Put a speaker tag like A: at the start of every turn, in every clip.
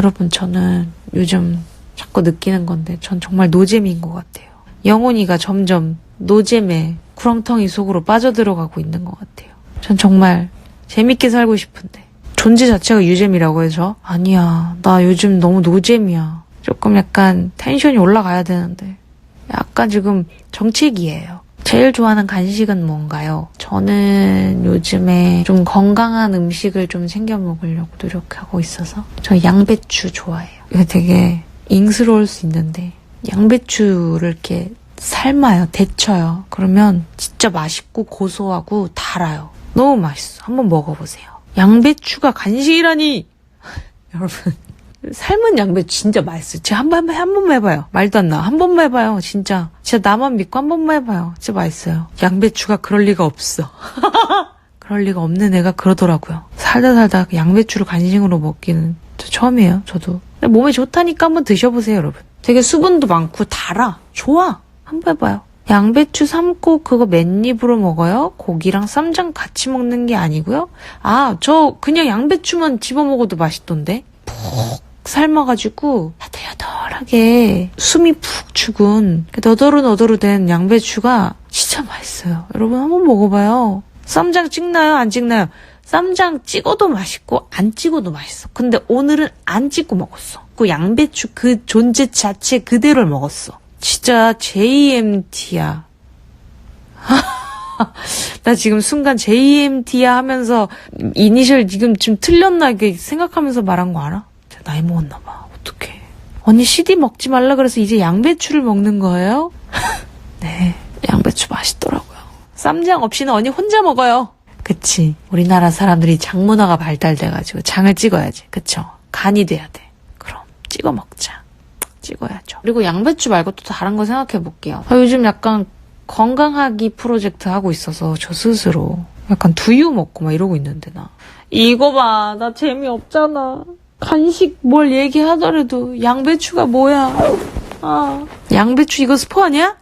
A: 여러분, 저는 요즘 자꾸 느끼는 건데 전 정말 노잼인 것 같아요. 영혼이가 점점 노잼의 구렁텅이 속으로 빠져들어가고 있는 것 같아요. 전 정말 재밌게 살고 싶은데 존재 자체가 유잼이라고 해서 아니야, 나 요즘 너무 노잼이야. 조금 약간 텐션이 올라가야 되는데 약간 지금 정체기예요. 제일 좋아하는 간식은 뭔가요? 저는 요즘에 좀 건강한 음식을 좀 챙겨 먹으려고 노력하고 있어서 저 양배추 좋아해요. 이거 되게 잉스러울 수 있는데 양배추를 이렇게 삶아요. 데쳐요. 그러면 진짜 맛있고 고소하고 달아요. 너무 맛있어. 한번 먹어보세요. 양배추가 간식이라니! 여러분, 삶은 양배추 진짜 맛있어요. 진짜 한 번만 해봐요. 말도 안 나. 한 번만 해봐요. 진짜 나만 믿고 한 번만 해봐요. 진짜 맛있어요. 양배추가 그럴 리가 없어. 그럴 리가 없는 애가 그러더라고요. 살다 양배추를 간식으로 먹기는 저 처음이에요. 저도. 근데 몸에 좋다니까 한번 드셔보세요, 여러분. 되게 수분도 많고 달아. 좋아. 한번 해봐요. 양배추 삶고 그거 맨입으로 먹어요? 고기랑 쌈장 같이 먹는 게 아니고요? 아, 저 그냥 양배추만 집어 먹어도 맛있던데? 푹 삶아가지고 야들야들하게 숨이 푹 죽은 너더루 된 양배추가 진짜 맛있어요. 여러분 한번 먹어봐요. 쌈장 찍나요? 안 찍나요? 쌈장 찍어도 맛있고 안 찍어도 맛있어. 근데 오늘은 안 찍고 먹었어. 그 양배추 그 존재 자체 그대로를 먹었어. 진짜 JMT야. 나 지금 순간 JMT야 하면서 이니셜 지금 좀 틀렸나 이렇게 생각하면서 말한 거 알아? 나이 먹었나 봐. 어떡해. 언니 CD 먹지 말라 그래서 이제 양배추를 먹는 거예요? 네, 양배추 맛있더라고요. 쌈장 없이는 언니 혼자 먹어요. 그치. 우리나라 사람들이 장 문화가 발달돼가지고 장을 찍어야지. 그쵸? 간이 돼야 돼. 그럼 찍어 먹자. 찍어야죠. 그리고 양배추 말고 또 다른 거 생각해 볼게요. 요즘 약간 건강하기 프로젝트 하고 있어서 저 스스로 약간 두유 먹고 막 이러고 있는데 나. 이거 봐. 나 재미없잖아. 간식 뭘 얘기하더라도 양배추가 뭐야. 아, 양배추 이거 스포 아니야?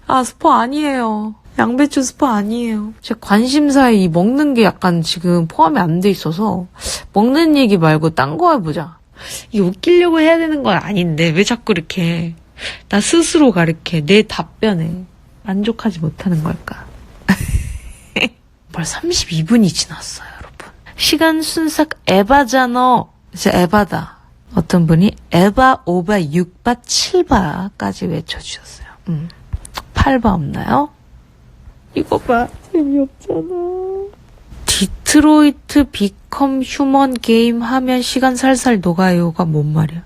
A: 아, 스포 아니에요. 양배추 스포 아니에요. 제 관심사에 이 먹는 게 약간 지금 포함이 안 돼 있어서 먹는 얘기 말고 딴 거 해보자. 이게 웃기려고 해야 되는 건 아닌데 왜 자꾸 이렇게 나 스스로가 이렇게 내 답변에 만족하지 못하는 걸까? 벌써 32분이 지났어요, 여러분. 시간 순삭 에바잖아. 진짜 에바다. 어떤 분이 에바, 5바, 6바, 7바까지 외쳐주셨어요. 8바 없나요? 이거 봐. 재미없잖아. 디트로이트 비컴 휴먼 게임 하면 시간 살살 녹아요가 뭔 말이야?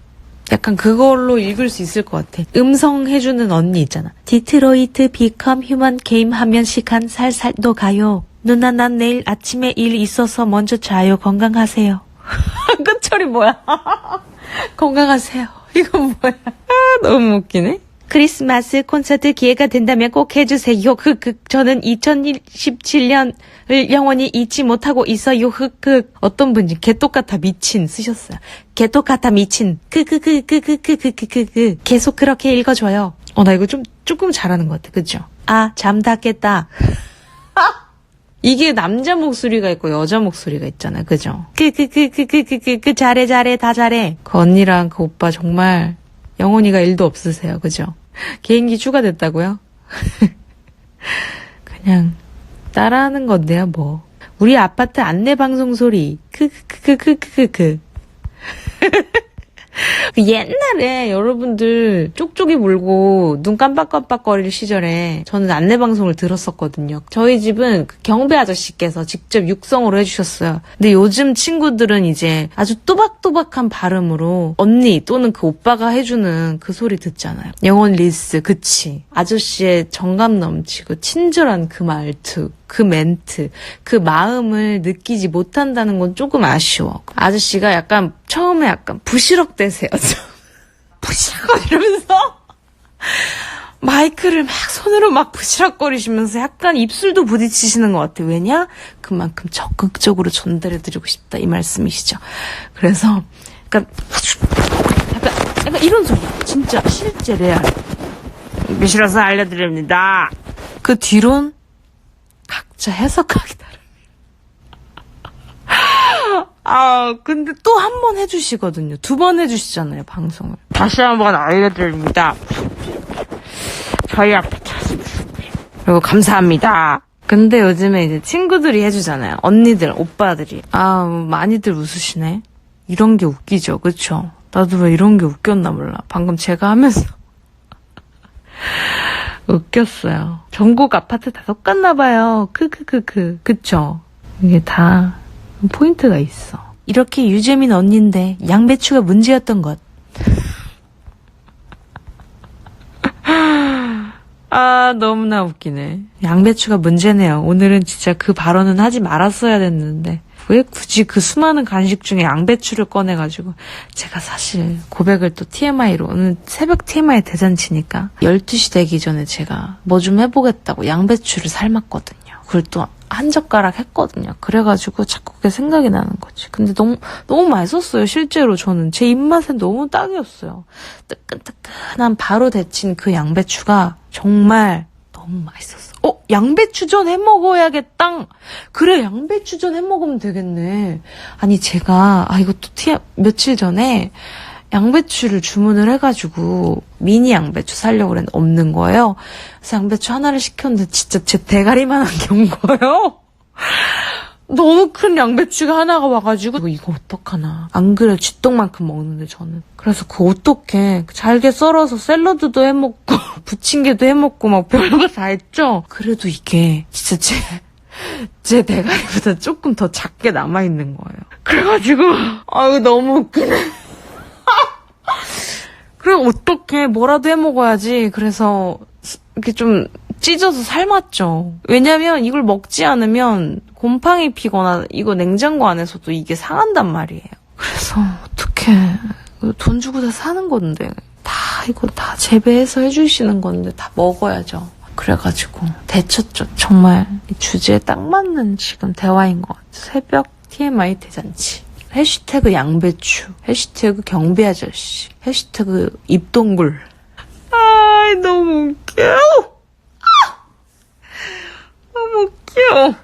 A: 약간 그걸로 읽을 수 있을 것 같아. 음성 해주는 언니 있잖아. 디트로이트 비컴 휴먼 게임 하면 시간 살살 녹아요. 누나 난 내일 아침에 일 있어서 먼저 자요. 건강하세요. 끝처리 뭐야? 건강하세요. 이건 뭐야? 너무 웃기네. 크리스마스 콘서트 기회가 된다면 꼭 해주세요. 저는 2017년을 영원히 잊지 못하고 있어요. 어떤 분이 개똑같아 미친 쓰셨어요. 개똑같아 미친. 계속 그렇게 읽어줘요. 나 이거 조금 잘하는 것 같아. 그죠? 아, 잠닿겠다. 이게 남자 목소리가 있고 여자 목소리가 있잖아요. 그죠? 잘해, 다 잘해. 그 언니랑 그 오빠 정말 영혼이가 1도 없으세요. 그죠? 개인기 추가됐다고요? 그냥 따라하는 건데요, 뭐. 우리 아파트 안내방송 소리. 옛날에 여러분들 쪽쪽이 물고 눈 깜빡깜빡거릴 시절에 저는 안내방송을 들었었거든요. 저희 집은 경배 아저씨께서 직접 육성으로 해주셨어요. 근데 요즘 친구들은 이제 아주 또박또박한 발음으로 언니 또는 그 오빠가 해주는 그 소리 듣잖아요. 영원 리스, 그치. 아저씨의 정감 넘치고 친절한 그 말투, 그 멘트, 그 마음을 느끼지 못한다는 건 조금 아쉬워. 아저씨가 약간 처음에 약간 부시럭대세요. 부시럭 이러면서 마이크를 막 손으로 막 부시럭거리시면서 약간 입술도 부딪히시는 것 같아요. 왜냐? 그만큼 적극적으로 전달해드리고 싶다 이 말씀이시죠. 그래서 약간 이런 소리. 진짜 실제 레알. 미실어서 알려드립니다. 그 뒤론 각자 해석하기 다릅니다. 근데 또 한 번 해주시거든요. 2번 해주시잖아요, 방송을. 다시 한번 알려드립니다. 저희 앞에 그리고 감사합니다. 근데 요즘에 이제 친구들이 해주잖아요. 언니들, 오빠들이. 많이들 웃으시네. 이런 게 웃기죠, 그쵸? 나도 왜 이런 게 웃겼나 몰라. 방금 제가 하면서 웃겼어요. 전국 아파트 다 똑같나봐요. 크크크크. 그쵸? 이게 다 포인트가 있어. 이렇게 유재민 언니인데 양배추가 문제였던 것. 너무나 웃기네. 양배추가 문제네요. 오늘은 진짜 그 발언은 하지 말았어야 됐는데 왜 굳이 그 수많은 간식 중에 양배추를 꺼내가지고. 제가 사실 고백을 또 TMI로, 오늘 새벽 TMI 대잔치니까 12시 되기 전에 제가 뭐 좀 해보겠다고 양배추를 삶았거든요. 그걸 또 한 젓가락 했거든요. 그래가지고 자꾸 그게 생각이 나는 거지. 근데 너무 맛있었어요. 실제로 저는 제 입맛에 너무 딱이었어요. 뜨끈뜨끈한 바로 데친 그 양배추가 정말 너무 맛있었어. 양배추전 해 먹어야겠다. 그래, 양배추전 해 먹으면 되겠네. 아니, 제가 이것도 며칠 전에 양배추를 주문을 해가지고 미니 양배추 사려고 그랬는데 없는 거예요. 그래서 양배추 하나를 시켰는데 진짜 제 대가리만한 게 온 거예요. 너무 큰 양배추가 하나가 와가지고 이거 어떡하나. 안 그래 쥐똥만큼 먹는데 저는. 그래서 어떡해. 잘게 썰어서 샐러드도 해먹고 부침개도 해먹고 막 별거 다 했죠. 그래도 이게 진짜 제 대가리보다 조금 더 작게 남아있는 거예요. 그래가지고 너무 웃기네. 그래 어떡해. 뭐라도 해먹어야지. 그래서 이렇게 좀 찢어서 삶았죠. 왜냐면 이걸 먹지 않으면 곰팡이 피거나 이거 냉장고 안에서도 이게 상한단 말이에요. 그래서 어떡해. 돈 주고 다 사는 건데 이거 다 재배해서 해주시는 건데 다 먹어야죠. 그래가지고 데쳤죠. 정말 이 주제에 딱 맞는 지금 대화인 것 같아요. 새벽 TMI 대잔치. 해시태그 양배추, 해시태그 경비 아저씨, 해시태그 입동굴. 너무 웃겨. 너무 웃겨.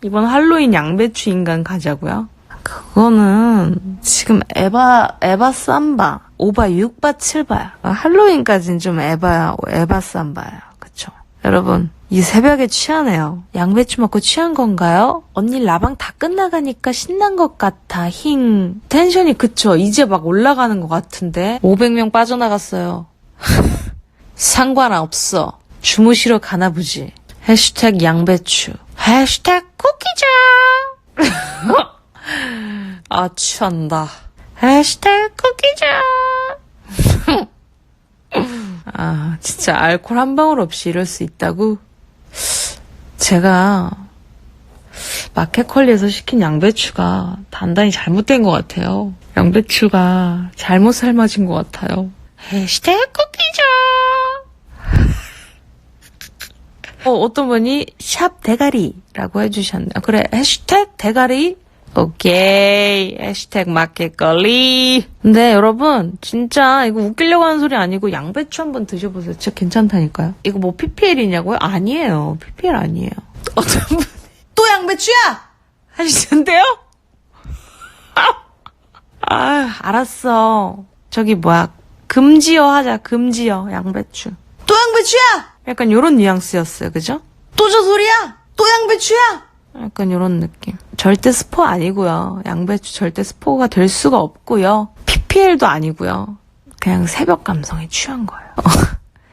A: 이번 할로윈 양배추 인간 가자고요? 그거는 지금 에바 삼바, 5바, 6바, 7바야. 할로윈까지는 좀 에바 삼바야. 그쵸? 여러분, 이 새벽에 취하네요. 양배추 먹고 취한 건가요? 언니 라방 다 끝나가니까 신난 것 같아. 텐션이 그쵸? 이제 막 올라가는 것 같은데 500명 빠져나갔어요. 상관없어. 주무시러 가나보지. 해시태그 양배추. 해시태그 쿠키장. 취한다. 해시태그 쿠키장. 진짜 알코올 한 방울 없이 이럴 수 있다고? 제가 마켓컬리에서 시킨 양배추가 단단히 잘못된 것 같아요. 양배추가 잘못 삶아진 것 같아요. 해시태그 쿠키죠. 어떤 분이 샵 대가리라고 해주셨네요. 그래, 해시태그 대가리. 오케이. 해시태그 마켓컬리. 근데 여러분 진짜 이거 웃기려고 하는 소리 아니고 양배추 한번 드셔보세요. 진짜 괜찮다니까요. 이거 뭐 PPL이냐고요? 아니에요. PPL 아니에요. 어떤 분이 또 양배추야! 하시는데요? 알았어. 저기 금지어 하자. 금지어. 양배추. 또 양배추야! 약간 요런 뉘앙스였어요. 그죠? 또 저 소리야! 또 양배추야! 약간 요런 느낌. 절대 스포 아니고요. 양배추 절대 스포가 될 수가 없고요. PPL도 아니고요. 그냥 새벽 감성에 취한 거예요.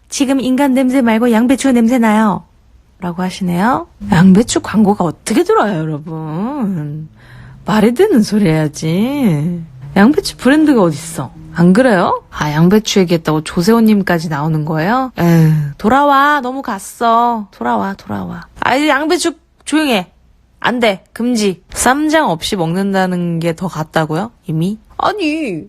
A: 지금 인간 냄새 말고 양배추 냄새 나요. 라고 하시네요. 양배추 광고가 어떻게 들어요, 여러분. 말이 되는 소리 해야지. 양배추 브랜드가 어딨어? 안 그래요? 양배추 얘기했다고 조세호님까지 나오는 거예요? 돌아와. 너무 갔어. 돌아와. 양배추 조용해. 안 돼. 금지. 쌈장 없이 먹는다는 게 더 같다고요? 이미? 아니.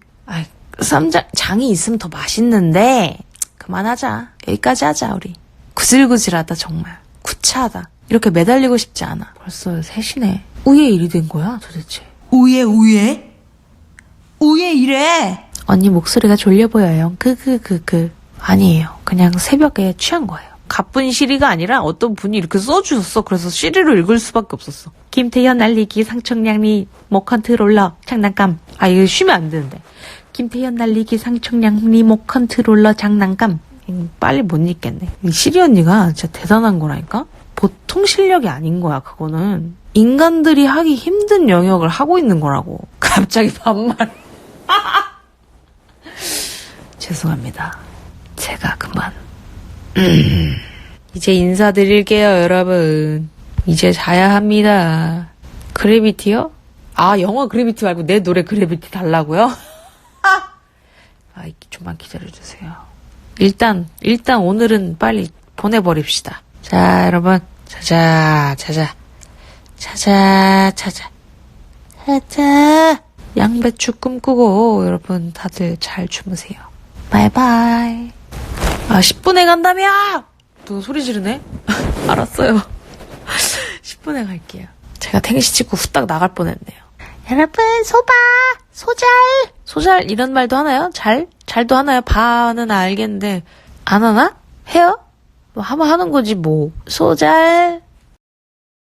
A: 쌈장, 장이 있으면 더 맛있는데, 그만하자. 여기까지 하자, 우리. 구질구질하다, 정말. 구차하다. 이렇게 매달리고 싶지 않아. 벌써 3시네. 우에 일이 된 거야, 도대체.
B: 우에 이래.
A: 언니 목소리가 졸려 보여요. 아니에요. 그냥 새벽에 취한 거예요. 가쁜 시리가 아니라 어떤 분이 이렇게 써주셨어. 그래서 시리로 읽을 수밖에 없었어. 김태현 날리기 상청량리 리모 컨트롤러 장난감. 아, 이거 쉬면 안 되는데. 김태현 날리기 상청량 리모 컨트롤러 장난감. 빨리 못 읽겠네. 시리 언니가 진짜 대단한 거라니까? 보통 실력이 아닌 거야, 그거는. 인간들이 하기 힘든 영역을 하고 있는 거라고. 갑자기 반말. 죄송합니다. 제가 그만. 이제 인사드릴게요, 여러분. 이제 자야 합니다. 그래비티요? 아, 영화 그래비티 말고 내 노래 그래비티 달라고요? 아, 좀만 기다려주세요. 일단 오늘은 빨리 보내버립시다. 자, 여러분. 자자. 양배추 꿈꾸고 여러분 다들 잘 주무세요. 바이바이. 아, 10분에 간다며! 또 소리 지르네? 알았어요. 10분에 갈게요. 제가 탱시 찍고 후딱 나갈 뻔했네요. 여러분, 소잘 이런 말도 하나요? 잘도 하나요? 바는 알겠는데 안 하나? 해요? 뭐 하면 하는 거지 뭐. 소잘.